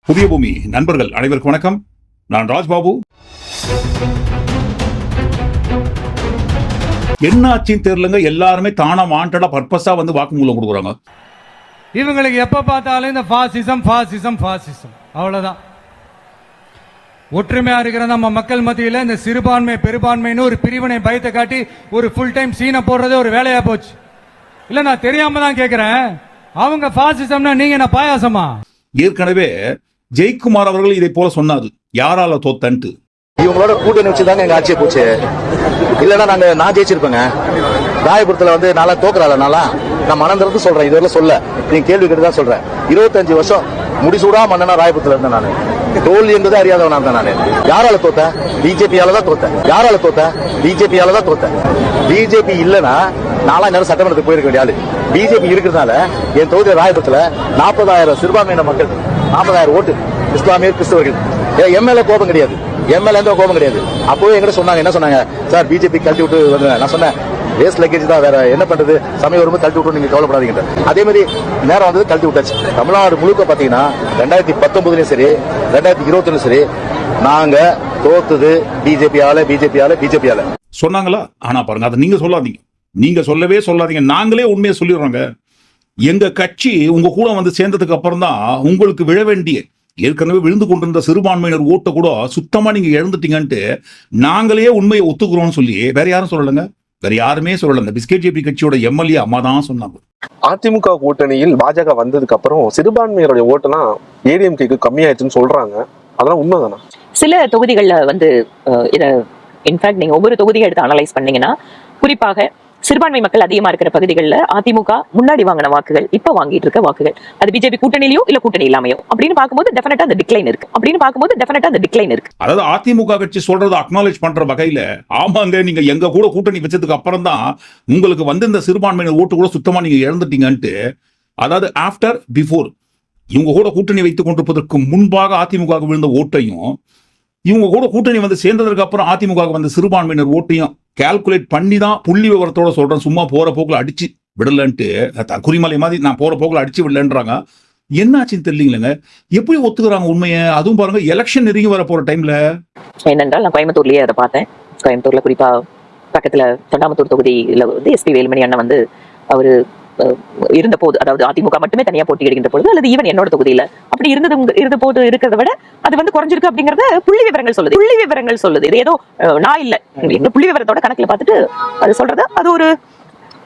புதிய பூமி நண்பர்கள் அனைவருக்கும் வணக்கம். நான் ராஜ்பாபு. என்னாச்சின்னு தெரியலங்க, எல்லாருமே தானா வாண்டடா பர்பஸா வந்து வாக்குமூலம் கொடுக்குறாங்க. இவங்களுக்கு எப்ப பார்த்தாலும் இந்த பாசிசம் பாசிசம் பாசிசம் அவ்வளவுதான். ஒற்றுமையா இருக்கிற நம்ம மக்கள் மத்தியில் இந்த சிறுபான்மை பெரும்பான்மைன்னு ஒரு பிரிவினை பயத்தை காட்டி ஒரு ஃபுல் டைம் சீனை போடுறதே ஒரு வேலையா போச்சு. இல்ல நான் தெரியாம தான் கேட்கிறேன், அவங்க பாசிசம்னா நீங்க என்ன பாயாசமா? ஏற்கனவே ஜெயக்குமார் அவர்கள் இதை போல சொன்னாரு, யாரால தோத்தன்ட்டு. இவங்களோட கூட்டணி வச்சுதாங்க எங்க ஆட்சியை போச்சு. இல்லன்னா நான் ஜெயிச்சிருப்பேங்க. ராயபுரத்துல வந்து நல்லா தோக்குறாள். நான் மனந்திறந்து சொல்றேன், இதுவரை சொல்ல நீங்க கேள்வி கேட்டுதான் சொல்றேன். 25 வருஷம் முடிசூடா மன்னனா ராயபுரத்துல இருந்தேன். நானு தோல்வி என்பது அறியாதவனா இருந்தேன். நானு யாரால தோத்தேன்? பிஜேபியால தான் தோத்தேன். யாரால தோத்தேன்? பிஜேபியால தான் தோத்தேன். பிஜேபி இல்லனா நாளா நேரம் சட்டமன்றத்துக்கு போயிருக்க வேண்டிய ஆளு. பிஜேபி இருக்கிறதுனால என் தொகுதி ராயபுரத்துல 40,000 சிறுபான்மையின மக்கள், 40,000 ஓட்டு இஸ்லாமியர் கிறிஸ்தவர்கள். எம்எல்ஏ கோபம் கிடையாது, எம்எல்ஏ எந்த கோபம் கிடையாது. அப்பவே எங்கிட்ட சொன்னாங்க, என்ன சொன்னாங்க, சார் பிஜேபி கழட்டி விட்டு வந்து. நான் சொன்னேன், வேஸ்ட் லக்கேஜ் தான், வேற என்ன பண்றது, சமயம் வரும்போது கழட்டி விட்டு நீங்க கவலைப்படாதீங்க. அதே மாதிரி நேரம் வந்து கழட்டி விட்டாச்சு. தமிழ்நாடு முழுக்க பாத்தீங்கன்னா 2019 சரி 2021 சரி நாங்க தோத்துது பிஜேபியால சொன்னாங்களா? ஆனா பாருங்க, அதை நீங்க சொல்லாதீங்க, நீங்க சொல்லவே சொல்லாதீங்க, நாங்களே உண்மையை சொல்லிடுறோங்க. எங்க கட்சி உங்க கூட வந்து சேர்ந்ததுக்கு அப்புறம் தான் உங்களுக்கு விழ வேண்டிய ஏற்கனவே விழுந்து கொண்டிருந்த சிறுபான்மையினர் ஓட்ட கூட சுத்தமா நீங்க இழந்துட்டீங்கன்ட்டு நாங்களே உண்மையை ஒத்துக்கிறோம்னு சொல்லி வேற யாரும் சொல்லலைங்க, வேற யாருமே சொல்லல. பிஸ்கேஜேபி கட்சியோட எம்எல்ஏ அம்மா தான் சொன்னாங்க. அதிமுக கூட்டணியில் பாஜக வந்ததுக்கு அப்புறம் சிறுபான்மையினருடைய ஓட்டுலாம் ஏடிஎம்கேக்கு கம்மியாயிடுச்சுன்னு சொல்றாங்க. அதெல்லாம் உண்மைதானா? சில தொகுதிகள்ல வந்து இன்ஃபேக்ட் நீங்க ஒவ்வொரு தொகுதியை எடுத்து அனலைஸ் பண்ணீங்கன்னா, குறிப்பாக சிறுபான்மை மக்கள் அதிகமா இருக்கிற பகுதிகளில் அதிமுக முன்னாடி வாங்கின வாக்குகள் இப்ப வாங்கிட்டு இருக்க வாக்குகள் அது பிஜேபி கூட்டணியிலயோ இல்ல கூட்டணி இல்லாமையோ அப்படின்னு பார்க்கும்போது டெஃபினட்டா அந்த டிக்ளைன் இருக்கு. அதாவது அதிமுக கட்சி சொல்றதை அக்னாலேஜ் பண்ற வகையில, ஆமாங்க நீங்க எங்க கூட கூட்டணி வச்சதுக்கு அப்புறம் தான் உங்களுக்கு வந்து இந்த சிறுபான்மையினர் ஓட்டு கூட சுத்தமா நீங்க இழந்துட்டீங்கன்ட்டு, அதாவது ஆஃப்டர் பிஃபோர் இவங்க கூட கூட்டணி வைத்துக் கொண்டிருப்பதற்கு முன்பாக அதிமுக விழுந்த ஓட்டையும், இவங்க கூட கூட்டணி வந்து சேர்ந்ததற்கு அப்புறம் அதிமுக வந்து சிறுபான்மையினர் ஓட்டையும் கால்குலேட் பண்ணி தான் புள்ளி விவரத்தோட சொல்றேன். சும்மா போற போக்குல அடிச்சு விடலன்ட்டு, குறிமலை மாதிரி நான் போற போக்குல அடிச்சு விடலன்றாங்க. என்னாச்சுன்னு தெரியலங்க, எப்படி ஒத்துக்கிறாங்க உண்மையை? அதுவும் பாருங்க, எலெக்ஷன் நெருங்கி வர போற டைம்ல. என்னென்றால் நான் கோயம்புத்தூர்லயே அதை பார்த்தேன். கோயம்புத்தூர்ல குறிப்பா பக்கத்துல தொண்டாமுத்தூர் தொகுதியில வந்து எஸ்பி வேலுமணி அண்ணன் வந்து அவரு இருந்த போது, அதாவது அதிமுக மட்டுமே தனியா போட்டியிடுகின்ற பொழுது, அல்லது ஈவன் என்னோட தொகுதியில அப்படி இருந்த போது இருக்கிறத விட அது வந்து குறைஞ்சிருக்கு அப்படிங்கறத புள்ளி விவரங்கள் சொல்லுது. இது ஏதோ நான் இல்ல, எங்க புள்ளி விவரத்தோட கணக்குல பார்த்துட்டு அது சொல்றது, அது ஒரு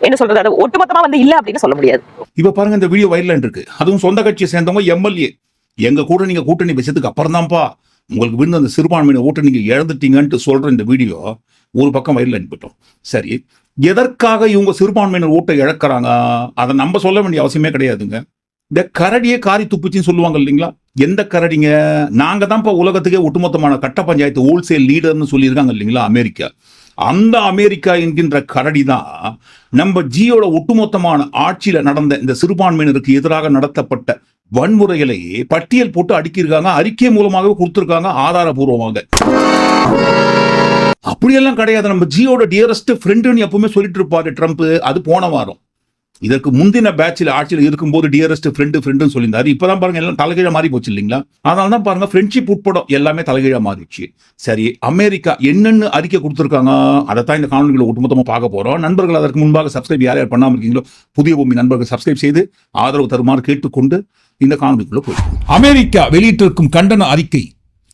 என்ன சொல்றது, அது ஒட்டுமொத்தமா வந்து இல்ல அப்படின்னு சொல்ல முடியாது. இப்ப பாருங்க, இந்த வீடியோ வைரல் இருக்கு. அதுவும் சொந்த கட்சியை சேர்ந்தவங்க எம்எல்ஏ, எங்க கூட நீங்க கூட்டணி வச்சதுக்கு அப்புறம் தான்ப்பா உங்களுக்கு விழுந்த அந்த சிறுபான்மையின ஓட்டு நீங்க இழந்துட்டீங்கன்ட்டு சொல்ற இந்த வீடியோ ஒரு பக்கம் வைரல் அனுப்பிட்டோம். சரி, எதற்காக இவங்க சிறுபான்மையினர் ஓட்டை இழக்கிறாங்க அதை நம்ம சொல்ல வேண்டிய அவசியமே கிடையாதுங்க. இந்த கரடியே காரி துப்புச்சின்னு சொல்லுவாங்க இல்லைங்களா? எந்த கரடிங்க? நாங்க தான் இப்போ உலகத்துக்கே ஒட்டுமொத்தமான கட்ட பஞ்சாயத்து ஹோல்சேல் லீடர்னு சொல்லியிருக்காங்க இல்லைங்களா அமெரிக்கா. அந்த அமெரிக்கா என்கின்ற கரடி தான் நம்ம ஜியோட ஒட்டுமொத்தமான ஆட்சியில நடந்த இந்த சிறுபான்மையினருக்கு எதிராக நடத்தப்பட்ட வன்முறைகளை பட்டியல் போட்டு அடுக்கியிருக்காங்க. அறிக்கை மூலமாகவே கொடுத்திருக்காங்க, ஆதாரபூர்வமாக. அப்படியெல்லாம் கிடையாது. நம்ம ஜியோட டியரஸ்ட் ஃப்ரெண்டுன்னு எப்பவுமே சொல்லிட்டு இருப்பாரு ட்ரம்ப். அது போன வாரம். இதற்கு முந்தின பேட்சில் ஆட்சியில் இருக்கும்போது டியரஸ்ட் ஃப்ரெண்டுன்னு சொல்லியிருந்தாரு. இப்பதான் பாருங்க எல்லாம் தலைகீழ மாறி போச்சு இல்லைங்களா? அதனால தான் பாருங்க ஃப்ரெண்ட்ஷிப் உட்பட எல்லாமே தலைகீழ மாறிடுச்சு. சரி, அமெரிக்கா என்னென்னு அறிக்கை கொடுத்துருக்காங்க அதைத்தான் இந்த காணொலிகளை ஒட்டுமொத்தமா பார்க்க போறோம். நண்பர்கள், அதற்கு முன்பாக சப்ஸ்கிரைப் யார் யார் பண்ணாம இருக்கீங்களோ புதிய பூமி நண்பர்கள் சப்ஸ்கிரைப் செய்து ஆதரவு தருமாறு கேட்டுக்கொண்டு இந்த காணொலிக்குள்ள போய், அமெரிக்கா வெளியிட்டிருக்கும் கண்டன அறிக்கை.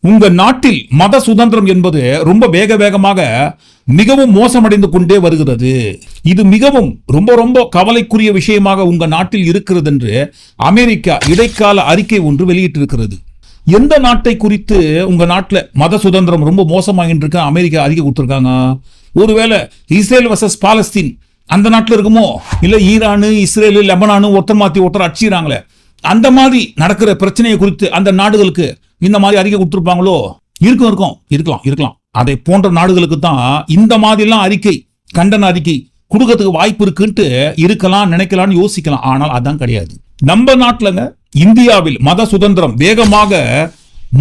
உங்க நாட்டில் மத சுதந்திரம் என்பது ரொம்ப வேகமாக மிகவும் மோசமடைந்து கொண்டே வருகிறது. இது மிகவும் ரொம்ப கவலைக்குரிய விஷயமாக உங்க நாட்டில் இருக்கிறது என்று அமெரிக்கா இடைக்கால அறிக்கை ஒன்று வெளியிட்டிருக்கிறது. எந்த நாட்டை குறித்து உங்க நாட்டில் மத சுதந்திரம் ரொம்ப மோசமாகிட்டு இருக்க அமெரிக்கா அறிக்கை கொடுத்திருக்காங்க? ஒருவேளை இஸ்ரேல் வர்சஸ் பாலஸ்தீன் அந்த நாட்டில் இருக்குமோ? இல்ல ஈரானு இஸ்ரேலு லெபனானு ஒருத்தர் மாத்தி ஒருத்தர் அடிச்சுறாங்களே, அந்த மாதிரி நடக்கிற பிரச்சனையை குறித்து அந்த நாடுகளுக்கு இந்த மாதிரி அறிக்கை கொடுத்திருப்பாங்களோ? இருக்கலாம். அதை போன்ற நாடுகளுக்கு தான் இந்த மாதிரி எல்லாம் அறிக்கை, கண்டன அறிக்கை கொடுக்கறதுக்கு வாய்ப்பு இருக்குன்ட்டு இருக்கலாம், நினைக்கலாம்னு யோசிக்கலாம். ஆனால் அதான் கிடையாது. நம்ம நாட்டிலங்க இந்தியாவில் மத சுதந்திரம் வேகமாக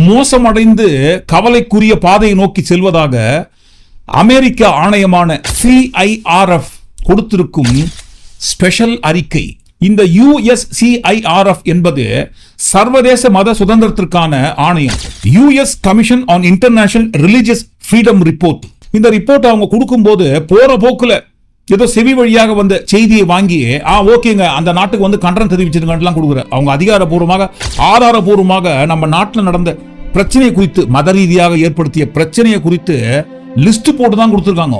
மோசமடைந்து கவலைக்குரிய பாதையை நோக்கி செல்வதாக அமெரிக்க ஆணையமான CIRF கொடுத்திருக்கும் ஸ்பெஷல் அறிக்கை இந்த USCIRF என்பது சர்வதேச மத சுதந்திரத்திற்கான ஆணையம். US commission on international religious freedom report. இந்த ரிப்போர்ட் அவங்க கொடுக்கும்போது போற போக்குல ஏதோ செவி வழியாக வந்த செய்தியை வாங்கி ஓகேங்க அந்த நாட்டுக்கு வந்து கண்டனம் தெரிவிச்சிருக்கலாம் கொடுக்குற. அவங்க அதிகாரப்பூர்வமாக ஆதாரபூர்வமாக நம்ம நாட்டில் நடந்த பிரச்சனை குறித்து, மத ரீதியாக ஏற்படுத்திய பிரச்சனையை குறித்து லிஸ்ட் போட்டு தான் கொடுத்திருக்காங்க.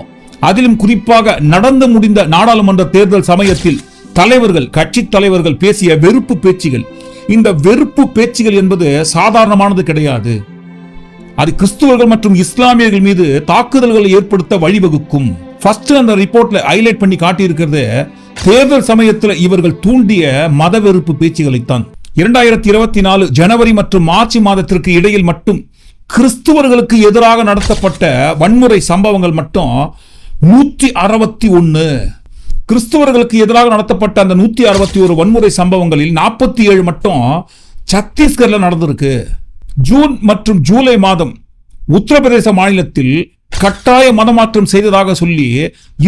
அதிலும் குறிப்பாக நடந்து முடிந்த நாடாளுமன்ற தேர்தல் சமயத்தில் தலைவர்கள், கட்சி தலைவர்கள் பேசிய வெறுப்பு பேச்சுகள். இந்த வெறுப்பு பேச்சுகள் என்பது சாதாரணமானது கிடையாது. அது கிறிஸ்துவர்கள் மற்றும் இஸ்லாமியர்கள் மீது தாக்குதல்களை ஏற்படுத்த வழிவகுக்கும். ஃபர்ஸ்ட் அந்த ரிப்போர்ட்ல ஹைலைட் பண்ணி காட்டி இருக்கிறது தேர்தல் சமயத்தில் இவர்கள் தூண்டிய மத வெறுப்பு பேச்சுகளைத்தான். 2024 ஜனவரி மற்றும் மார்ச் மாதத்திற்கு இடையில் மட்டும் கிறிஸ்துவர்களுக்கு எதிராக நடத்தப்பட்ட வன்முறை சம்பவங்கள் மட்டும் 161. கிறிஸ்துவர்களுக்கு எதிராக நடத்தப்பட்ட அந்த 161 வன்முறை சம்பவங்களில் 47 மட்டும் சத்தீஸ்கர்ல நடந்திருக்கு. ஜூன் மற்றும் ஜூலை மாதம் உத்தரப்பிரதேச மாநிலத்தில் கட்டாய மதமாற்றம் செய்ததாக சொல்லி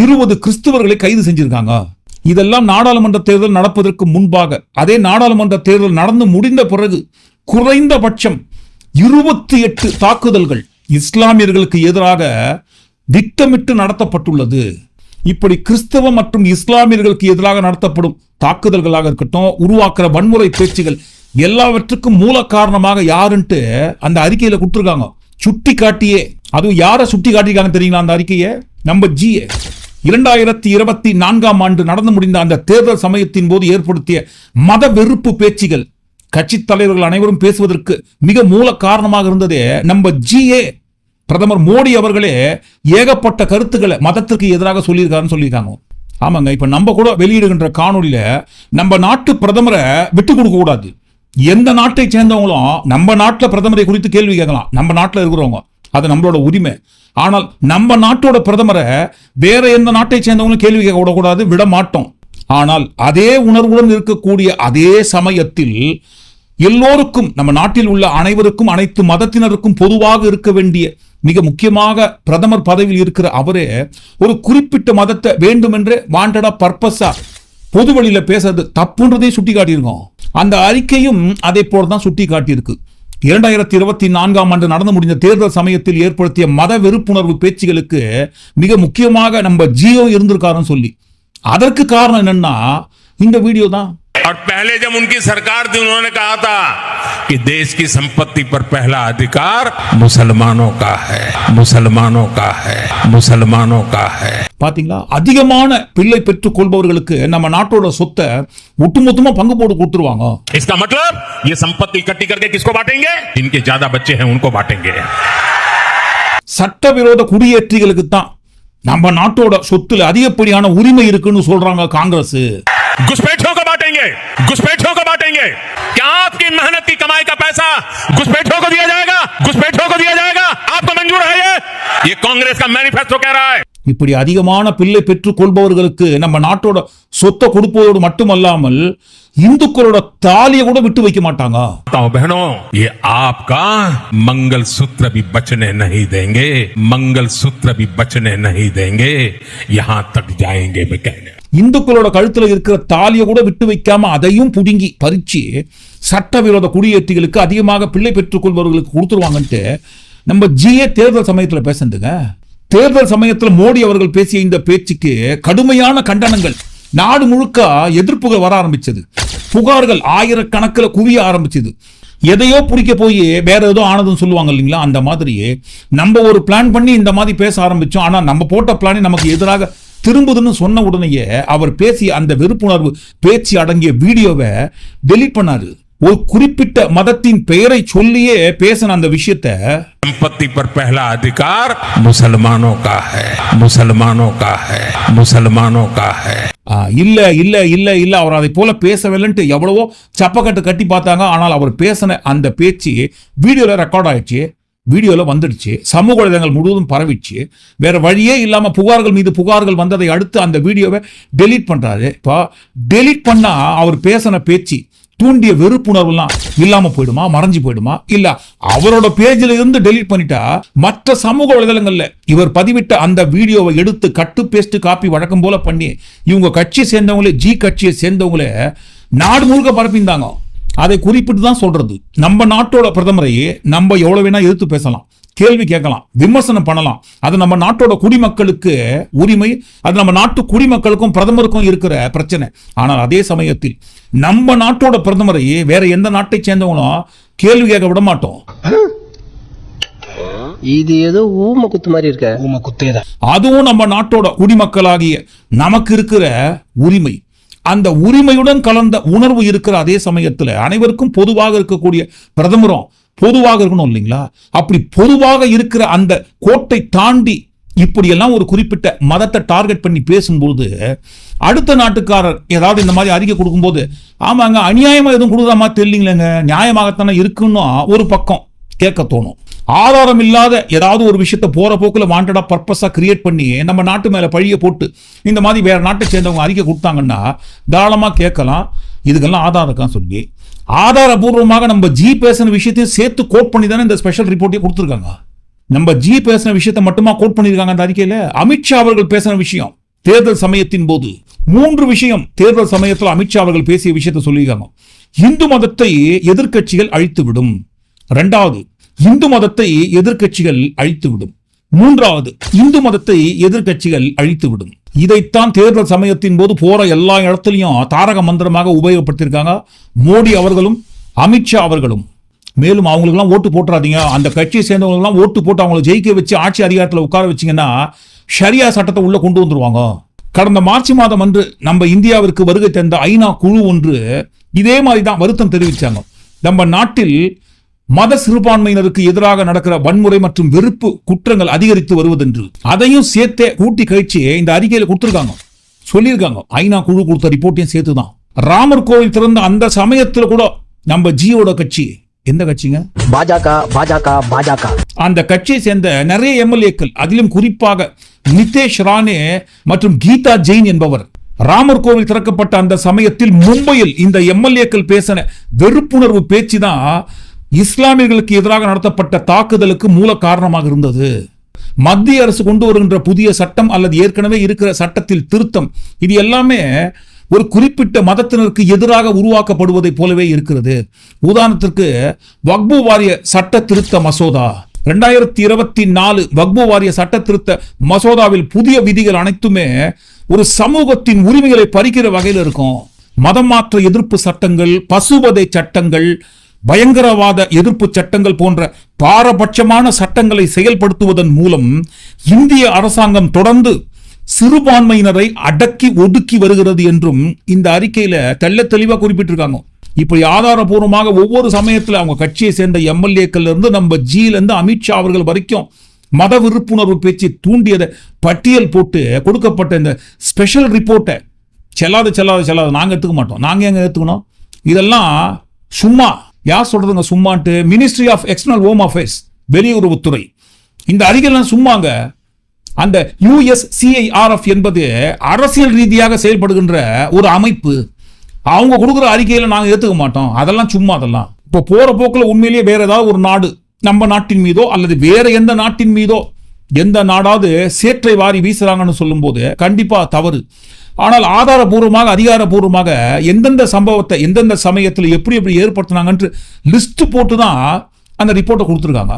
20 கிறிஸ்துவர்களை கைது செஞ்சிருக்காங்க. இதெல்லாம் நாடாளுமன்ற தேர்தல் நடப்பதற்கு முன்பாக. அதே நாடாளுமன்ற தேர்தல் நடந்து முடிந்த பிறகு குறைந்தபட்சம் 28 தாக்குதல்கள் இஸ்லாமியர்களுக்கு எதிராக திட்டமிட்டு நடத்தப்பட்டுள்ளது. இப்படி கிறிஸ்தவ மற்றும் இஸ்லாமியர்களுக்கு எதிராக நடத்தப்படும் தாக்குதல்களாக இருக்கட்டும், உருவாக்குற வன்முறை பேச்சுகள் எல்லாவற்றுக்கும் மூல காரணமாக யாருன்ட்டு அந்த அறிக்கையில கொடுத்திருக்காங்க. சுட்டி காட்டியே, அதுவும் யாரை சுட்டி காட்டிருக்காங்க தெரியுங்களா அந்த அறிக்கையை? நம்ம ஜிஏ 2024 ஆண்டு நடந்து முடிந்த அந்த தேர்தல் சமயத்தின் போது ஏற்படுத்திய மத வெறுப்பு பேச்சுகள் கட்சி தலைவர்கள் அனைவரும் பேசுவதற்கு மிக மூல காரணமாக இருந்ததே நம்ம ஜிஏ. பிரதமர் மோடி அவர்களே ஏகப்பட்ட கருத்துக்களை மதத்திற்கு எதிராக சொல்லியிருக்காருன்னு சொல்லியிருக்காங்க. ஆமாங்க, இப்ப நம்ம கூட வெளியிடுகின்ற காணொலியில நம்ம நாட்டு பிரதமரை விட்டு கொடுக்க கூடாது. எந்த நாட்டை சேர்ந்தவங்களும் நம்ம நாட்டில் பிரதமரை குறித்து கேள்வி கேட்கலாம், நம்ம நாட்டில் இருக்கிறவங்க, அது நம்மளோட உரிமை. ஆனால் நம்ம நாட்டோட பிரதமரை வேற எந்த நாட்டை சேர்ந்தவங்களும் கேள்வி கேட்க விடக்கூடாது, விட மாட்டோம். ஆனால் அதே உணர்வுடன் இருக்கக்கூடிய அதே சமயத்தில் எல்லோருக்கும், நம்ம நாட்டில் உள்ள அனைவருக்கும், அனைத்து மதத்தினருக்கும் பொதுவாக இருக்க வேண்டிய, மிக முக்கியமாக பிரதமர் பதவியில் இருக்கிற அவரே ஒரு குறிப்பிட்ட மதத்தை வேண்டுமென்றே வாண்டடா பர்பஸா பொது வழியில பேசுறது தப்புன்றதே சுட்டி காட்டியிருக்கோம். அந்த அறிக்கையும் அதே போலதான் சுட்டி காட்டியிருக்கு. 2024 ஆண்டு நடந்து முடிந்த தேர்தல் சமயத்தில் ஏற்படுத்திய மத வெறுப்புணர்வு பேச்சுகளுக்கு மிக முக்கியமாக நம்ம ஜியோ இருந்திருக்காருன்னு சொல்லி, அதற்கு காரணம் என்னன்னா இந்த வீடியோ தான். और पहले जब उनकी सरकार थी उन्होंने कहा था कि देश की संपत्ति पर पहला अधिकार मुसलमानों का है, मुसलमानों का है, मुसलमानों का है. பாத்தீங்களா, அதிகமான பிள்ளை பெற்றுக் கொள்பவர்களுக்கு நம்ம நாட்டோட சொத்தை ஒட்டுமொத்தமா பங்கு போட்டு கொடுத்துருவாங்க. इसका मतलब ये संपत्ति इकट्ठी करके किसको बांटेंगे? जिनके ज्यादा बच्चे हैं उनको बांटेंगे. சட்டவிரோத குடியேற்றிகளுக்கு தான் நம்ம நாட்டோட சொத்துல அதிகப்படியான உரிமை இருக்குன்னு சொல்றாங்க காங்கிரஸ். घुसपैठियों को बांटेंगे, घुसपैठियों को बांटेंगे. क्या आपकी मेहनत की कमाई का पैसा घुसपैठियों को दिया जाएगा? घुसपैठियों को दिया जाएगा? आपको मंजूर है ये कांग्रेस का मैनिफेस्टो कह रहा है. இப்படி அதிகமான பிள்ளை பெற்றுக் கொள்பவர்களுக்கு நம்ம நாட்டோட சொத்தை கொடுப்பதோடு மட்டுமல்லாமல் இந்துக்களோட தாலியை கூட விட்டு வைக்க மாட்டாங்க. बहनों, ये आपका मंगलसूत्र भी बचने नहीं देंगे, मंगलसूत्र भी बचने नहीं देंगे, यहां तक जाएंगे मैं कहने. இந்துக்களோட கழுத்துல இருக்கிற தாலியை கூட விட்டு வைக்காம அதையும் புடுங்கி பறிச்சு சட்டவிரோத குடியேற்றிகளுக்கு அதிகமாக பிள்ளை பெற்றுக் கொள்பவர்களுக்கு கொடுத்துருவாங்கன்ட்டு நம்ம ஜிஏ தேர்தல் சமயத்துல பேசுறதுங்க. தேர்தல் சமயத்தில் மோடி அவர்கள் பேசிய இந்த பேச்சுக்கு கடுமையான கண்டனங்கள், நாடு முழுக்க எதிர்ப்புகள் வர ஆரம்பிச்சது. புகார்கள் ஆயிரக்கணக்கில் குவிய ஆரம்பிச்சது. எதையோ பிடிக்க போய் வேற ஏதோ ஆனதுன்னு சொல்லுவாங்க இல்லைங்களா, அந்த மாதிரி நம்ம ஒரு பிளான் பண்ணி இந்த மாதிரி பேச ஆரம்பிச்சோம். ஆனா நம்ம போட்ட பிளானே நமக்கு எதிராக திரும்புதுன்னு சொன்ன உடனேயே அவர் பேசிய அந்த வெறுப்புணர்வு பேச்சு அடங்கிய வீடியோவை டெலீட் பண்ணாரு. ஒரு குறிப்பிட்ட மதத்தின் பெயரை சொல்லியே பேசின அந்த விஷயத்தை, संपत्ति पर पहला अधिकार मुसलमानों का है, मुसलमानों का है, मुसलमानों का है. இல்ல இல்ல இல்ல இல்ல அவர் அதை போல பேசவில்லைன்ட்டு எவ்வளவோ சப்பக்கட்டு கட்டி பார்த்தாங்க. ஆனால் அவர் பேசின அந்த பேச்சு வீடியோல ரெக்கார்ட் ஆயிடுச்சு, வீடியோல வந்துடுச்சு, சமூக வலைதளங்கள் முழுவதும் பரவிச்சு. வேற வழியே இல்லாம புகார்கள் மீது புகார்கள் வந்ததை அடுத்து அந்த வீடியோவை டெலீட் பண்றாரு. இப்போ டெலீட் பண்ணா அவர் பேசின பேச்சு தூண்டிய வெறுப்புணர்வுலாம் இல்லாம போயிடுமா, மறைஞ்சு போயிடுமா? இல்ல அவரோட பேஜ்ல இருந்து டெலீட் பண்ணிட்டா மற்ற சமூக வலைதளங்கள்ல இவர் பதிவிட்ட அந்த வீடியோவை எடுத்து கட்டு பேஸ்ட் காப்பி வழக்கம் போல பண்ணி இவங்க கட்சியை சேர்ந்தவங்களே, ஜி கட்சியை சேர்ந்தவங்களே நாடு முழுக்க பரப்பிந்தாங்க. அதை குறிப்பிட்டு தான் சொல்றது. நம்ம நாட்டோட பிரதமரையே நம்ம எவ்வளவு வேணா எதிர்த்து பேசலாம், கேள்வி கேட்கலாம், விமர்சனம் பண்ணலாம். அது நம்ம நாட்டோட குடிமக்களுக்கு உரிமை, அது நம்ம நாட்டு குடிமக்களுக்கும் பிரதமருக்கும் இருக்கிற பிரச்சனை. ஆனால் அதே சமயத்தில் நம்ம நாட்டோட பிரதமரையே வேற எந்த நாட்டை சேர்ந்தவங்களும் கேள்வி கேட்க விட மாட்டோம். இது ஏதோ ஊம குத்து மாதிரி இருக்க. ஊம குத்தேதான். அதுவும் நம்ம நாட்டோட குடிமக்களாகிய நமக்கு இருக்கிற உரிமை. அந்த உரிமையுடன் கலந்த உணர்வு இருக்கிற அதே சமயத்தில் அனைவருக்கும் பொதுவாக இருக்கக்கூடிய பிரதமரும் பொதுவாக இருக்கணும் இல்லைங்களா? அப்படி பொதுவாக இருக்கிற அந்த கோட்டை தாண்டி இப்படியெல்லாம் ஒரு குறிப்பிட்ட மதத்தை டார்கெட் பண்ணி பேசும்போது அடுத்த நாட்டுக்காரர் ஏதாவது இந்த மாதிரி அறிக்கை கொடுக்கும்போது, ஆமாங்க அநியாயமா எதுவும் கொடுக்குற மாதிரி தெரியலீங்களேங்க, நியாயமாகத்தானே இருக்குன்னு ஒரு பக்கம் கேட்க தோணும். ஆதாரம் இல்லாத ஏதாவது ஒரு விஷயத்த போற போக்குல வாண்டடா பர்பஸா கிரியேட் பண்ணி நம்ம நாட்டு மேல பழிய போட்டு இந்த மாதிரி வேற நாட்டை சேர்ந்தவங்க அறிக்கை கொடுத்தாங்கன்னா தாராளமா கேட்கலாம். இதுக்கெல்லாம் ஆதாரம் இருக்கான்னு சொல்லி ஆதாரபூர்வமாக நம்ம ஜி பேசின விஷயத்தையும் சேர்த்து கோட் பண்ணி தானே இந்த ஸ்பெஷல் ரிப்போர்ட்டே கொடுத்துருக்காங்க. நம்ம ஜி பேசின விஷயத்தை மட்டுமா கோட் பண்ணியிருக்காங்க அந்த அறிக்கையில? அமித்ஷா அவர்கள் பேசின விஷயம் தேர்தல் சமயத்தின் போது 3 விஷயம் தேர்தல் சமயத்தில் அமித்ஷா அவர்கள் பேசிய விஷயத்தை சொல்லியிருக்காங்க. இந்து மதத்தை எதிர்க்கட்சிகள் அழித்துவிடும். 2வது, இந்து மதத்தை எதிர்க்கட்சிகள் அழித்துவிடும். 3வது, இந்து மதத்தை எதிர்க்கட்சிகள் அழித்துவிடும். இதைத்தான் தேர்தல் சமயத்தின் போது போற எல்லா இடத்துலையும் தாரக மந்திரமாக உபயோகப்படுத்தியிருக்காங்க மோடி அவர்களும் அமித்ஷா அவர்களும். மேலும் அவங்களுக்கெல்லாம் ஓட்டு போட்டுறாதீங்க, அந்த கட்சியை சேர்ந்தவங்களுக்கெல்லாம் ஓட்டு போட்டு அவங்களை ஜெயிக்க வச்சு ஆட்சி அதிகாரத்தில் உட்கார வச்சிங்கன்னா ஷரியா சட்டத்தை உள்ள கொண்டு வந்துருவாங்க. கடந்த மார்ச் மாதம் அன்று நம்ம இந்தியாவிற்கு வருகை தந்த ஐநா குழு ஒன்று இதே மாதிரி தான் வருத்தம் தெரிவிச்சாங்க. நம்ம நாட்டில் மத சிறுபான்மையினருக்கு எதிராக நடக்கிற வன்முறை மற்றும் வெறுப்பு குற்றங்கள் அதிகரித்து வருவதென்று அதையும் சேர்த்தே கூட்டி கழிச்சு இந்த அறிக்கையில கொடுத்திருக்காங்க, சொல்லியிருக்காங்க. ஐநா குழு கொடுத்த ரிப்போர்ட்டையும் சேர்த்துதான். ராமர் கோவில் திறந்த அந்த சமயத்துல கூட நம்ம ஜியோட கட்சி, எந்த கட்சிங்க? பாஜக. அந்த கட்சியை சேர்ந்த நிறைய எம்எல்ஏக்கள், அதிலும் குறிப்பாக நிதேஷ் ராணே மற்றும் கீதா ஜெயின் என்பவர் ராமர் கோவில் திறக்கப்பட்ட அந்த சமயத்தில் மும்பையில் இந்த எம்எல்ஏக்கள் பேசின வெறுப்புணர்வு பேச்சு தான் இஸ்லாமியர்களுக்கு எதிராக நடத்தப்பட்ட தாக்குதலுக்கு மூல காரணமாக இருந்தது. மத்திய அரசு கொண்டு வருகின்ற புதிய சட்டம் அல்லது ஏற்கனவே இருக்கிற சட்டத்தில் திருத்தம், இது எல்லாமே ஒரு குறிப்பிட்ட மதத்தினருக்கு எதிராக உருவாக்கப்படுவதை போலவே இருக்கிறது. உதாரணத்திற்கு வக்பு வாரிய சட்ட திருத்த மசோதா 2024 வக்பு வாரிய சட்ட திருத்த மசோதாவில் புதிய விதிகள் அனைத்துமே ஒரு சமூகத்தின் உரிமைகளை பறிக்கிற வகையில் இருக்கும். மதம் மாற்ற எதிர்ப்பு சட்டங்கள், பசுவதை சட்டங்கள், பயங்கரவாத எதிர்ப்பு சட்டங்கள் போன்ற பாரபட்சமான சட்டங்களை செயல்படுத்துவதன் மூலம் இந்திய அரசாங்கம் தொடர்ந்து சிறுபான்மையினரை அடக்கி ஒடுக்கி வருகிறது என்றும் இந்த அறிக்கையில தெள்ள தெளிவா குறிப்பிட்டிருக்காங்க. இப்படி ஆதாரபூர்வமாக ஒவ்வொரு சமயத்தில் அவங்க கட்சியை சேர்ந்த எம்எல்ஏக்கள் இருந்து நம்ம ஜில இருந்து அமித்ஷா அவர்கள் வரைக்கும் மத விருப்புணர்வு பேச்சு தூண்டியதை பட்டியல் போட்டு கொடுக்கப்பட்ட இந்த ஸ்பெஷல் ரிப்போர்ட்டை செல்லாது நாங்க எடுத்துக்க மாட்டோம். நாங்க எங்க எடுத்துக்கணும்? இதெல்லாம் சும்மா யார் சொல்றதுங்க சும்மான்ட்டு? Ministry of external home affairs, வெளியுறவுத்துறை, இந்த அறிக்கைலாம் சும்மாங்க. அந்த USCIRF என்பது அரசியல் ரீதியாக செயல்படுகின்ற ஒரு அமைப்பு. அவங்க கொடுக்குற அறிக்கையில நாங்க ஏத்துக்க மாட்டோம். அதெல்லாம் சும்மா. அதெல்லாம் இப்போ போற போக்குல உண்மையிலேயே வேற ஏதாவது ஒரு நாடு நம்ம நாட்டின் மீதோ அல்லது வேற எந்த நாட்டின் மீதோ எந்த நாடாவது சேற்றை வாரி வீசுறாங்கன்னு சொல்லும் போது கண்டிப்பா தவறு. ஆனால் ஆதாரபூர்வமாக அதிகாரப்பூர்வமாக எந்தெந்த சம்பவத்தை எந்தெந்த சமயத்தில் எப்படி ஏற்படுத்தினாங்கன்று லிஸ்ட் போட்டு தான் அந்த ரிப்போர்ட்டை கொடுத்துருக்காங்க.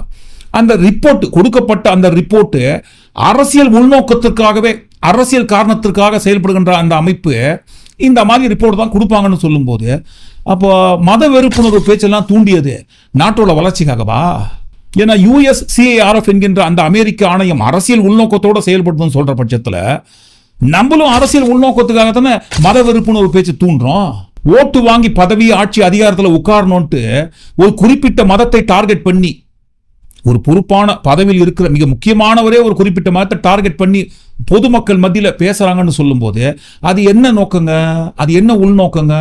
அந்த ரிப்போர்ட் கொடுக்கப்பட்ட அந்த ரிப்போர்ட் அரசியல் உள்நோக்கத்திற்காகவே, அரசியல் காரணத்திற்காக செயல்படுகின்ற அந்த அமைப்பு இந்த மாதிரி ரிப்போர்ட் தான் கொடுப்பாங்கன்னு சொல்லும்போது, அப்போ மத வெறுப்புணர்வு பேச்செல்லாம் தூண்டியது நாட்டோட வளர்ச்சிக்காகவா? ஏன்னா USCIRF என்கின்ற அந்த அமெரிக்க ஆணையம் அரசியல் உள்நோக்கத்தோட செயல்படுதுன்னு சொல்ற பட்சத்துல நம்மளும் அரசியல் உள்நோக்கத்துக்காக தானே மத வெறுப்புணர்வு பேச்சு தூண்டுறோம். ஓட்டு வாங்கி பதவி ஆட்சி அதிகாரத்தில் உட்காரணும்ட்டு ஒரு குறிப்பிட்ட மதத்தை டார்கெட் பண்ணி, ஒரு பொறுப்பான பதவியில் இருக்கிற மிக முக்கியமானவரே ஒரு குறிப்பிட்ட மதத்தை டார்கெட் பண்ணி பொதுமக்கள் மத்தியில் பேசுறாங்கன்னு சொல்லும் போது அது என்ன நோக்கங்க? அது என்ன உள்நோக்கங்க?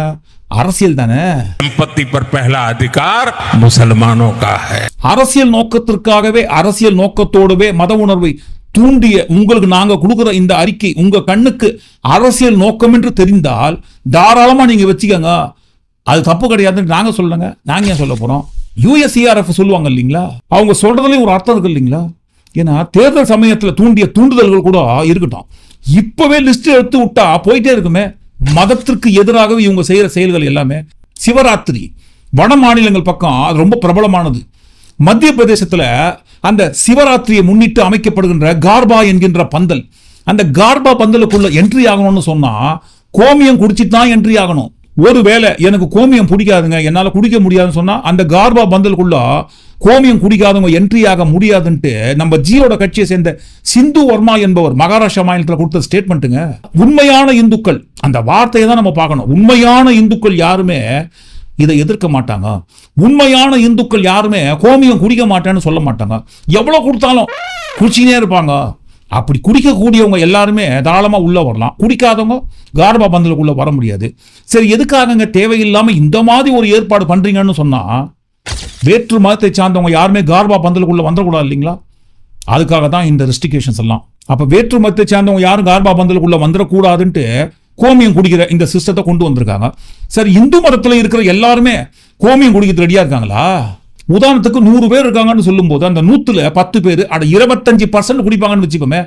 அரசியல் தானே. संपत्ति पर पहला अधिकार मुसलमानों का है. அரசியல் நோக்கத்திற்காகவே, அரசியல் நோக்கத்தோடவே மத உணர்வை தூண்டிய உங்களுக்கு நாங்க கொடுக்கிற இந்த அறிக்கை உங்க கண்ணுக்கு அரசியல் நோக்கம் என்று தெரிந்தால் தாராளமா நீங்க வச்சுக்கங்க. அது தப்பு கிடையாதுன்னு நாங்க சொல்லுங்க. நாங்க ஏன் சொல்ல போறோம்? யுஎஸ்சிஆர்எஃப் சொல்லுவாங்க இல்லைங்களா, அவங்க சொல்றதுலயும் ஒரு அர்த்தம் இருக்கு இல்லைங்களா. ஏன்னா தேர்தல் சமயத்துல தூண்டிய தூண்டுதல்கள் கூட இருக்கட்டும், இப்பவே லிஸ்ட் எடுத்து விட்டா போயிட்டே இருக்குமே. மதத்திற்கு எதிராகவே இவங்க செய்யற செயல்கள் எல்லாமே. சிவராத்திரி வட மாநிலங்கள் பக்கம் அது ரொம்ப பிரபலமானது. மத்திய பிரதேசத்துல அந்த சிவராத்திரியை முன்னிட்டு அமைக்கப்படுகின்ற கார்பா என்கின்ற பந்தல், அந்த கார்பா பந்தலுக்குள்ள என்ட்ரி ஆகணும்னு சொன்னா கோமியம் குடிச்சிட்டு தான் என்ட்ரி ஆகணும். ஒருவேளை எனக்கு கோமியம் பிடிக்காதுங்க, என்னால குடிக்க முடியாதுன்னு சொன்னா அந்த கார்பா பந்தலுக்குள்ள கோமியம் குடிக்காதவங்க என்ட்ரி ஆக முடியாதுன்ட்டு நம்ம ஜியோட கட்சியை சேர்ந்த சிந்து வர்மா என்பவர் மகாராஷ்டிரா மாநிலத்தில் கொடுத்த ஸ்டேட்மெண்ட்டுங்க. உண்மையான இந்துக்கள், அந்த வார்த்தையை தான் நம்ம பார்க்கணும். உண்மையான இந்துக்கள் யாருமே இதை எதிர்க்க மாட்டாங்க. உண்மையான இந்துக்கள் யாருமே கோமியம் குடிக்க மாட்டேன்னு சொல்ல மாட்டாங்க. எவ்வளவு கொடுத்தாலும் குடிச்சினே இருப்பாங்க. அப்படி குடிக்கக்கூடியவங்க எல்லாருமே தாராளமா உள்ள வரலாம். குடிக்காதவங்க கார்பா பந்தலுக்குள்ள வர முடியாது. சரி, எதுக்காகங்க தேவையில்லாம இந்த மாதிரி ஒரு ஏற்பாடு பண்றீங்கன்னு சொன்னா வேற்று மதத்தை சார்ந்தவங்க யாருமே கார்பா பந்தலுக்குள்ள வந்துடக்கூடாது இல்லைங்களா. அதுக்காக தான் இந்த ரெஸ்ட்ரிகேஷன்ஸ் எல்லாம். அப்ப வேற்று மதத்தை சார்ந்தவங்க யாரும் கார்பா பந்தலுக்குள்ள வந்துடக்கூடாதுன்ட்டு கோமியம் குடிக்கிற இந்த சிஸ்டத்தை கொண்டு வந்திருக்காங்க. சரி, இந்து மதத்துல இருக்கிற எல்லாருமே கோமியம் குடிக்கிறது ரெடியா இருக்காங்களா? உதாரணத்துக்கு 100 பேர் இருக்காங்கன்னு சொல்லும் போது அந்த 100ல 10 பேர் 25% குடிப்பாங்கன்னு வச்சுக்கோமே.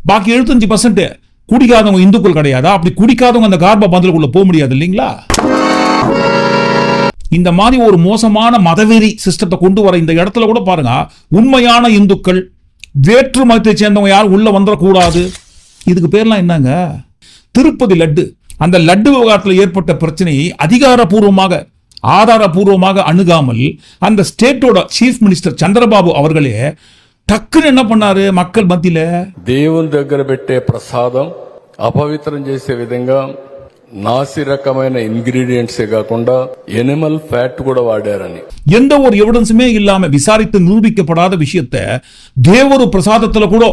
பாக்கி 75% குடிக்காதவங்க இந்துக்கள் கிடையாதா? அப்படி குடிக்காதவங்க அந்த கார்பா பந்தலுக்குள்ள போக முடியாது இல்லைங்களா. இந்த மாதிரி ஒரு மோசமான மதவெறி சிஸ்டத்தை கொண்டு வர இந்த இடத்துல கூட பாருங்க, உண்மையான இந்துக்கள் வேற்று மதத்தை சேர்ந்தவங்க யாரும் உள்ள வந்துடக்கூடாது. இதுக்கு பேர்லாம் என்னங்க? திருப்பதி லட்டு, அந்த லட்டு விவகாரத்தில் ஏற்பட்ட பிரச்சனையை அதிகாரப்பூர்வமாக ஆதாரப்பூர்வமாக அணுகாமல் அந்த ஸ்டேட்டோட சீஃப் மினிஸ்டர் சந்திரபாபு அவர்களே டக்குன்னு என்ன பண்ணாரு, மக்கள் மத்தியில దేవుని దగ్గర పెట్టే ప్రసాదం అపవిత్రం చేసే విధంగా నాసి రకమైన ఇంగ్రీడియంట్సే కాకుండా ఎనిమల్ ఫ్యాట్ కూడా వాడారని எந்த ஒரு எவிடன்ஸுமே இல்லாம விசாரித்து நிரூபிக்கப்படாத விஷயத்தை தேவரு பிரசாதத்துல கூட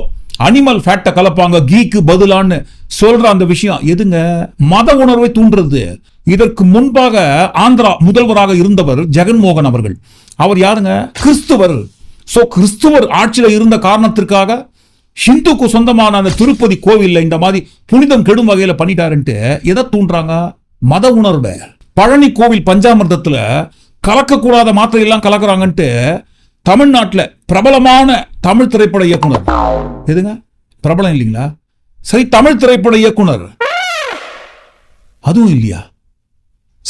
அனிமல் ஃபேட்டை கலப்பாங்க கீக்கு பதிலான்னு சொல்ற அந்த விஷயம் எதுங்க? மத உணர்வை தூண்டுறது. இதற்கு முன்பாக ஆந்திரா முதல்வராக இருந்தவர் ஜெகன்மோகன் அவர்கள். அவர் யாருங்க? கிறிஸ்துவர். சோ கிறிஸ்துவர் ஆட்சியில் இருந்த காரணத்திற்காக ஹிந்துக்கு சொந்தமான அந்த திருப்பதி கோவில்ல இந்த மாதிரி புனிதம் கெடும் வகையில பண்ணிட்டாருன்ட்டு எதை தூண்டுறாங்க? மத உணர்வை. பழனி கோவில் பஞ்சாமிர்தத்துல கலக்கக்கூடாத மாத்திரை எல்லாம் கலக்குறாங்கன்ட்டு தமிழ்நாட்டில் பிரபலமான தமிழ் திரைப்பட இயக்குனர், எதுங்க பிரபலம் இல்லைங்களா? சரி, தமிழ் திரைப்பட இயக்குனர் அதுவும் இல்லையா?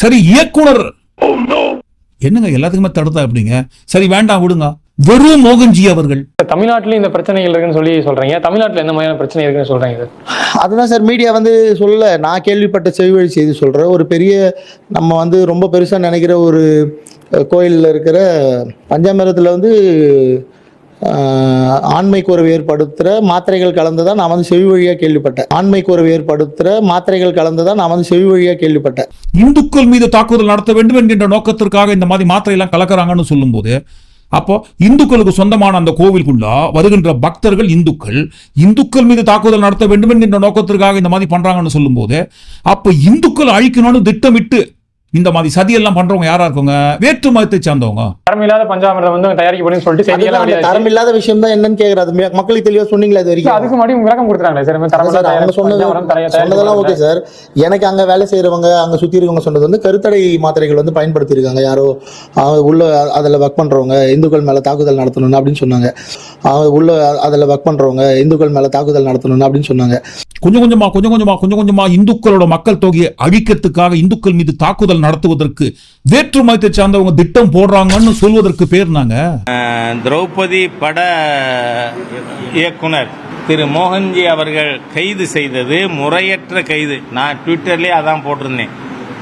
சரி, இயக்குனர் என்னங்க எல்லாத்துக்குமே தடுத்தா எப்படிங்க? சரி வேண்டாம் விடுங்க. வெறும் மோகன்ஜி அவர்கள். தமிழ்நாட்டில் இந்த பிரச்சனைகள் இருக்குன்னு சொல்லி சொல்றீங்க. தமிழ்நாட்டில் என்ன மாதிரியான பிரச்சனை இருக்குன்னு சொல்றீங்க? அதுதான் சார் மீடியா சொல்ல, நான் கேள்விப்பட்ட செவிவழி செய்தி சொல்றேன். ஒரு பெரிய நம்ம ரொம்ப பெருசா நினைக்கிற ஒரு கோயிலில் இருக்கிற பஞ்சாமிரத்தில் ஆண்மை குறைவு ஏற்படுத்துகிற மாத்திரைகள் கலந்துதான் நான் செவி வழியாக கேள்விப்பட்டேன். ஆண்மை குறைவு ஏற்படுத்துகிற மாத்திரைகள் கலந்துதான் நான் செவி வழியாக கேள்விப்பட்டேன். இந்துக்கள் மீது தாக்குதல் நடத்த வேண்டும் என்கின்ற நோக்கத்திற்காக இந்த மாதிரி மாத்திரை எல்லாம் கலக்கிறாங்கன்னு சொல்லும் போது, அப்போ இந்துக்களுக்கு சொந்தமான அந்த கோவிலுக்குள்ள வருகின்ற பக்தர்கள் இந்துக்கள் மீது தாக்குதல் நடத்த வேண்டும் என்கின்ற நோக்கத்திற்காக இந்த மாதிரி பண்றாங்கன்னு சொல்லும் போது, அப்ப இந்துக்கள் அழிக்கணும்னு திட்டமிட்டு இந்த மாதிரி சதியெல்லாம் பண்றவங்க யாரா இருக்குங்க? வேற்று மதத்தை சார்ந்தவங்க. தரமில்லாத பஞ்சாமிர்தம் தயாரிக்கப்படும் சொல்லிட்டு தரமில்லாத விஷயம் தான் என்னன்னு கேக்குறது. மக்களுக்கு தெளிவா சொன்னீங்களா இது வரைக்கும்? அதுக்கு முன்னாடி விளக்கம் கொடுத்துறாங்க சார். சொன்னதெல்லாம் ஓகே சார். எனக்கு அங்க வேலை செய்யறவங்க, அங்க சுத்தி இருக்கவங்க சொன்னது கருத்தடை மாத்திரைகள் பயன்படுத்தி இருக்காங்க. யாரோ உள்ள அதுல ஒர்க் பண்றவங்க இந்துக்கள் மேல தாக்குதல் நடத்தணும் அப்படின்னு சொன்னாங்க. உள்ள அதுல ஒர்க் பண்றவங்க இந்துக்கள் மேல தாக்குதல் நடத்தணும் அப்படின்னு சொன்னாங்க. கொஞ்சம் கொஞ்சமா இந்துக்களோட மக்கள் தொகையை அழிக்கிறதுக்காக இந்துக்கள் மீது தாக்குதல் நடத்துவதற்கு வேற்று மதத்தை சார்ந்தவங்க திட்டம் போடுறாங்கன்னு சொல்வதற்கு பேர் நாங்க. திரௌபதி பட இயக்குனர் திரு மோகன்ஜி அவர்கள் கைது செய்தது முறையற்ற கைது. நான் ட்விட்டர்லயே அதான் போட்டிருந்தேன்,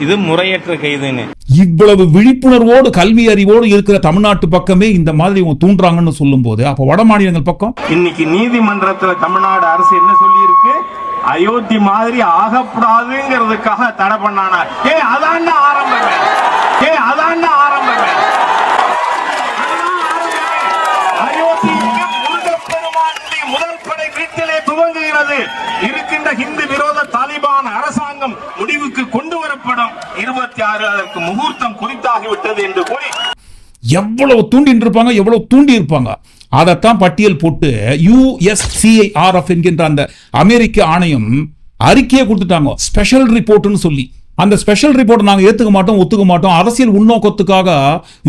இது முறையற்ற கைதுன்னு. இவ்வளவு விழிப்புணர்வோடு கல்வி அறிவோடு இருக்கிற தமிழ்நாட்டு பக்கமே இந்த மாதிரி இவங்க தூண்டுறாங்கன்னு சொல்லும் போது, அப்ப வட மாநிலங்கள் பக்கம் இன்னைக்கு நீதிமன்றத்துல தமிழ்நாடு அரசு என்ன சொல்லி இருக்கு? அயோத்தி மாதிரி ஆகக்கூடாதுங்கிறதுக்காக தடை பண்ணானா? அதான் ஆரம்பமே. அயோத்திக்கு முருகப்பெருமானுடைய முதல் படை வீட்டிலே துவங்குகிறது. இருக்கின்ற ஹிந்து விரோத தாலிபான் அரசாங்கம் முடிவுக்கு கொண்டு வரப்படும் 26 அதற்கு முகூர்த்தம் குறித்தாகிவிட்டது என்று கூறி எவ்வளவு தூண்டி இருப்பாங்க, எவ்வளவு தூண்டி இருப்பாங்க. அதைத்தான் பட்டியல் போட்டு USCIRF என்கின்ற அந்த அமெரிக்க ஆணையம் அறிக்கையை கொடுத்துட்டாங்க, ஸ்பெஷல் ரிப்போர்ட்னு சொல்லி. அந்த ஸ்பெஷல் ரிப்போர்ட் நாங்க ஏத்துக்க மாட்டோம், ஒத்துக்க மாட்டோம், அரசியல் உள்நோக்கத்துக்காக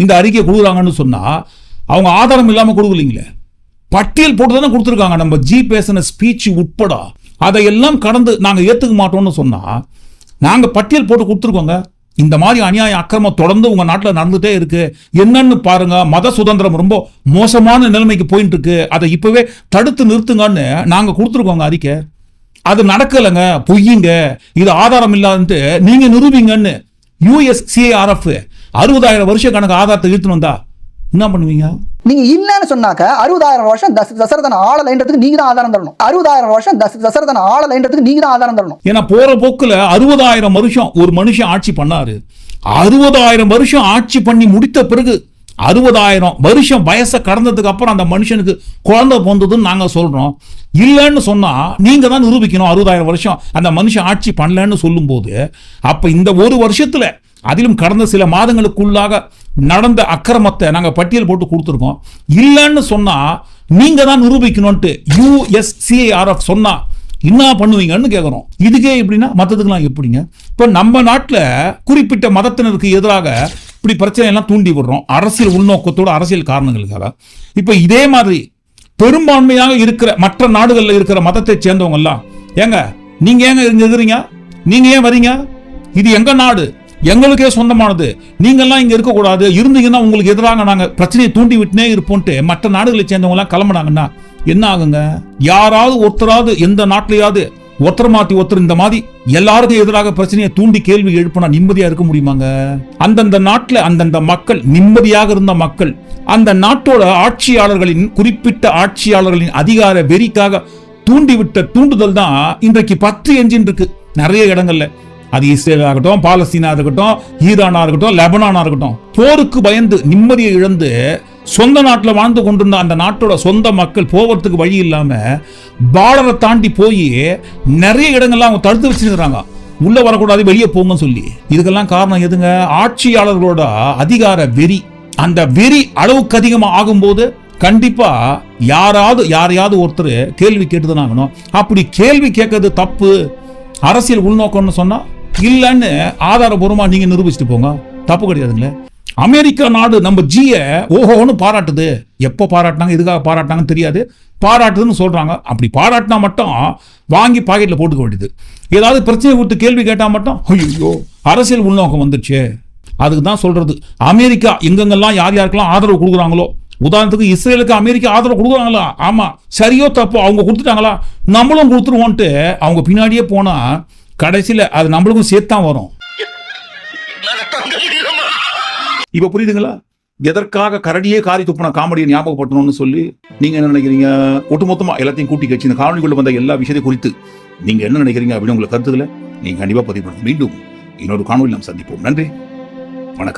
இந்த அறிக்கை கொடுக்குறாங்கன்னு சொன்னா அவங்க ஆதாரம் இல்லாம கொடுக்கலீங்களே. பட்டியல் போட்டு தானே கொடுத்துருக்காங்க. நம்ம பேசின ஸ்பீச் உட்பட அதையெல்லாம் கடந்து நாங்க ஏத்துக்க மாட்டோம்னு சொன்னா நாங்க பட்டியல் போட்டு கொடுத்துருக்கோங்க. இந்த மாதிரி அநியாய அக்கிரமம் தொடர்ந்து உங்க நாட்டில் நடந்துட்டே இருக்கு, என்னன்னு பாருங்க, மத சுதந்திரம் ரொம்ப மோசமான நிலைமைக்கு போயிட்டு இருக்கு, அதை இப்பவே தடுத்து நிறுத்துங்கன்னு நாங்க கொடுத்துருக்கோங்க அறிக்கை. அது நடக்கலைங்க, பொய்யுங்க, இது ஆதாரம் இல்லாதன்ட்டு நீங்க நிரூபிங்கன்னு USCIRF 60,000 வருஷ கணக்கு ஆதாரத்தை இழுத்துன்னு வந்தா என்ன பண்ணுவீங்க? நீங்க இல்லன்னு சொன்னாக்க 60,000 வருஷம் தசரதன் ஆளலைன்றதுக்கு நீங்க தான் ஆதாரம் தரணும். 60,000 வருஷம் தசரதன் ஆளலைன்றதுக்கு நீங்க தான் ஆதாரம் தரணும். ஏன்னா போற போக்குல 60,000 வருஷம் ஒரு மனுஷன் ஆட்சி பண்ணாரு. 60,000 வருஷம் ஆட்சி பண்ணி முடித்த பிறகு 60,000 வருஷம் வயசை கடந்ததுக்கு அப்புறம் அந்த மனுஷனுக்கு குழந்தை பிறந்ததுன்னு நாங்க சொல்றோம். இல்லைன்னு சொன்னா நீங்க தான் நிரூபிக்கணும் 60,000 வருஷம் அந்த மனுஷன் ஆட்சி பண்ணலன்னு சொல்லும் போது, அப்ப இந்த ஒரு வருஷத்துல அதிலும் கடந்த சில மாதங்களுக்குள்ளாக நடந்த அக்கிரமத்தை நாங்க பட்டியல் போட்டு கொடுத்துருக்கோம். இல்லைன்னு சொன்னா நீங்க தான் நிரூபிக்கணும்ட்டு USCIRF சொன்னா என்ன பண்ணுவீங்கன்னு கேட்குறோம். இதுக்கே எப்படின்னா மற்றதுக்கெல்லாம் எப்படிங்க? இப்போ நம்ம நாட்டில் குறிப்பிட்ட மதத்தினருக்கு எதிராக இப்படி பிரச்சனை எல்லாம் தூண்டி விடுறோம் அரசியல் உள்நோக்கத்தோட, அரசியல் காரணங்களுக்காக. இப்போ இதே மாதிரி பெரும்பான்மையாக இருக்கிற மற்ற நாடுகளில் இருக்கிற மதத்தை சேர்ந்தவங்க எல்லாம் ஏங்க நீங்க ஏங்க இங்க இருக்கிறீங்க, நீங்க ஏன் வரீங்க, இது எங்க நாடு, எங்களுக்கே சொந்தமானது, நீங்கெல்லாம் இங்க இருக்கக்கூடாது, இருந்தீங்கன்னா உங்களுக்கு எதிராக நாங்க பிரச்சனையை தூண்டி விட்டுனே இருப்போம்ட்டு மற்ற நாடுகளை சேர்ந்தவங்க எல்லாம் கிளம்பினாங்கன்னா என்ன ஆகுங்க? யாராவது ஒருத்தராவது எந்த நாட்டிலேயாவது ஒருத்தர் மாத்தி ஒருத்தர் இந்த மாதிரி எல்லாருக்கும் எதிராக பிரச்சனையை தூண்டி கேள்வி எழுப்பினா நிம்மதியா இருக்க முடியுமாங்க? அந்தந்த நாட்டில் அந்தந்த மக்கள் நிம்மதியாக இருந்த மக்கள் அந்த நாட்டோட ஆட்சியாளர்களின் குறிப்பிட்ட ஆட்சியாளர்களின் அதிகார வெறிக்காக தூண்டிவிட்ட தூண்டுதல் தான் இன்றைக்கு 10 என்ஜின் இருக்கு நிறைய இடங்கள்ல. அது இஸ்ரேலா இருக்கட்டும், பாலஸ்தீனா இருக்கட்டும், ஈரானா இருக்கட்டும், லெபனானா இருக்கட்டும், போருக்கு பயந்து நிம்மதியை இழந்து சொந்த நாட்டில் வாழ்ந்து கொண்டிருந்த அந்த நாட்டோட சொந்த மக்கள் போவதுக்கு வழி இல்லாம பார்டரை தாண்டி போய் நிறைய இடங்கள்லாம் அவங்க தடுத்து வச்சிருக்கிறாங்க, உள்ள வரக்கூடாது, வெளியே போங்கன்னு சொல்லி. இதுக்கெல்லாம் காரணம் எதுங்க? ஆட்சியாளர்களோட அதிகார வெறி. அந்த வெறி அளவுக்கு அதிகமாக ஆகும்போது கண்டிப்பா யாரையாவது ஒருத்தர் கேள்வி கேட்டுதான் ஆகணும். அப்படி கேள்வி கேட்கறது தப்பு, அரசியல் உள்நோக்கம்னு சொன்னா இல்லைன்னு ஆதாரபூர்வமா நீங்க நிரூபிச்சுட்டு போங்க, தப்பு கிடையாதுங்களே. அமெரிக்கா நாடு நம்ம ஓஹோன்னு பாராட்டுது. எப்போ பாராட்டினாங்க, எதுக்காக பாராட்டினாங்கன்னு தெரியாது, பாராட்டுதுன்னு சொல்றாங்க. அப்படி பாராட்டினா மட்டும் வாங்கி பாக்கெட்ல போட்டுக்க வேண்டியது. ஏதாவது பிரச்சனை கொடுத்து கேள்வி கேட்டா மட்டும் ஐயோ அரசியல் உள்நோக்கம் வந்துருச்சு. அதுக்கு தான் சொல்றது, அமெரிக்கா எங்கெங்கெல்லாம் யார் யாருக்கெல்லாம் ஆதரவு கொடுக்குறாங்களோ, உதாரணத்துக்கு இஸ்ரேலுக்கு அமெரிக்கா ஆதரவு கொடுக்குறாங்களா, ஆமா சரியோ தப்போ அவங்க கொடுத்துட்டாங்களா, நம்மளும் கொடுத்துருவோன்ட்டு அவங்க பின்னாடியே போனா கடைசியில அது நம்மளுக்கும் சேர்த்தான் வரும். இப்ப புரியுதுங்களா? எதற்காக கரடியே காரி துப்புன காமெடியை ஞாபகப்படுத்தணும்னு சொல்லி நீங்க என்ன நினைக்கிறீங்க? ஒட்டுமொத்தமா எல்லாத்தையும் கூட்டி கட்சி இந்த காணொலிக்குள்ள வந்த எல்லா விஷயத்தை குறித்து நீங்க என்ன நினைக்கிறீங்க அப்படின்னு உங்களுக்கு கருத்துக்களை நீங்க கண்டிப்பா பதிவு பண்ணுங்க. மீண்டும் இன்னொரு காணொலி நாம் சந்திப்போம். நன்றி, வணக்கம்.